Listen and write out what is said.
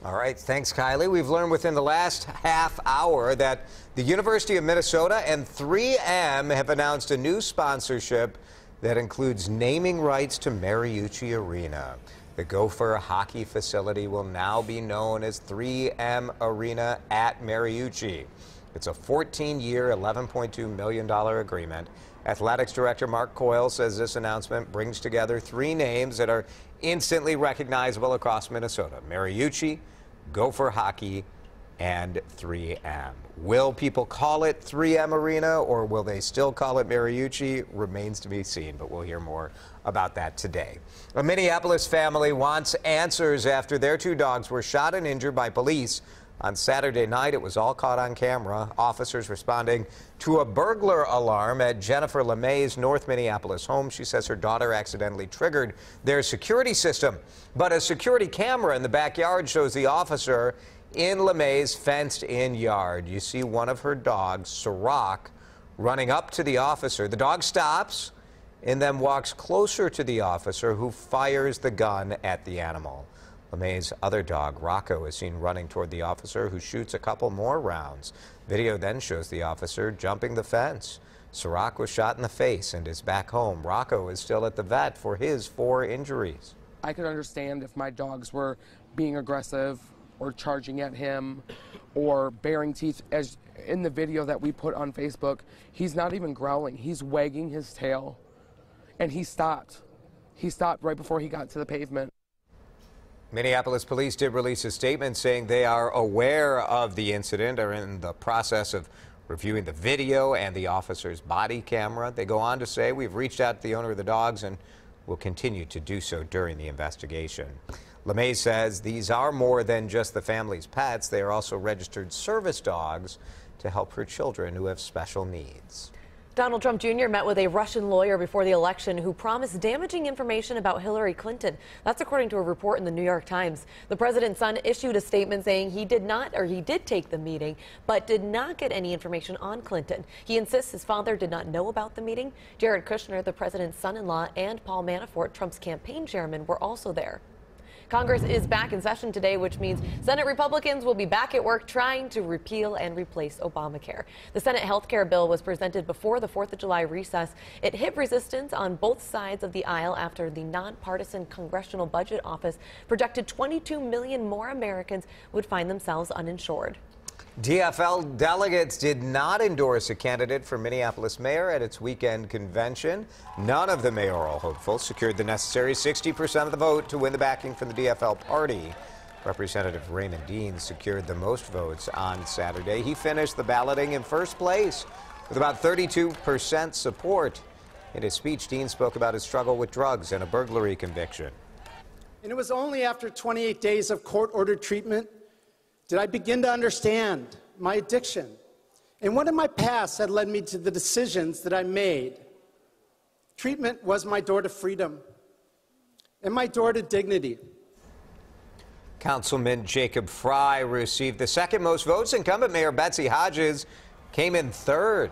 All right, thanks, Kylie. We've learned within the last half hour that the University of Minnesota and 3M have announced a new sponsorship that includes naming rights to Mariucci Arena. The Gopher hockey facility will now be known as 3M Arena at Mariucci. It's a 14-year, $11.2 million agreement. Athletics Director Mark Coyle says this announcement brings together three names that are instantly recognizable across Minnesota: Mariucci, Gopher Hockey, and 3M. Will people call it 3M Arena, or will they still call it Mariucci? Remains to be seen, but we'll hear more about that today. A Minneapolis family wants answers after their two dogs were shot and injured by police. On Saturday night, it was all caught on camera. Officers responding to a burglar alarm at Jennifer LeMay's North Minneapolis home. She says her daughter accidentally triggered their security system. But a security camera in the backyard shows the officer in LeMay's fenced-in yard. You see one of her dogs, Sirach, running up to the officer. The dog stops and then walks closer to the officer, who fires the gun at the animal. LeMay's other dog, Rocco, is seen running toward the officer, who shoots a couple more rounds. Video then shows the officer jumping the fence. Sirach was shot in the face and is back home. Rocco is still at the vet for his 4 injuries. I could understand if my dogs were being aggressive or charging at him or baring teeth. As in the video that we put on Facebook, he's not even growling. He's wagging his tail, and he stopped. He stopped right before he got to the pavement. Minneapolis police did release a statement saying they are aware of the incident, are in the process of reviewing the video and the officer's body camera. They go on to say, we've reached out to the owner of the dogs and will continue to do so during the investigation. LeMay says these are more than just the family's pets. They are also registered service dogs to help her children who have special needs. Donald Trump Jr. met with a Russian lawyer before the election who promised damaging information about Hillary Clinton. That's according to a report in the New York Times. The president's son issued a statement saying he did take the meeting, but did not get any information on Clinton. He insists his father did not know about the meeting. Jared Kushner, the president's son-in-law, and Paul Manafort, Trump's campaign chairman, were also there. Congress is back in session today, which means Senate Republicans will be back at work trying to repeal and replace Obamacare. The Senate health care bill was presented before the 4th of July recess. It hit resistance on both sides of the aisle after the nonpartisan Congressional Budget Office projected 22 million more Americans would find themselves uninsured. DFL delegates did not endorse a candidate for Minneapolis mayor at its weekend convention. None of the mayoral hopefuls secured the necessary 60% of the vote to win the backing from the DFL party. Representative Raymond Dean secured the most votes on Saturday. He finished the balloting in first place with about 32% support. In his speech, Dean spoke about his struggle with drugs and a burglary conviction. And it was only after 28 days of court-ordered treatment did I begin to understand my addiction and what in my past had led me to the decisions that I made. Treatment was my door to freedom and my door to dignity. Councilman Jacob Fry received the second most votes. Incumbent Mayor Betsy Hodges came in third.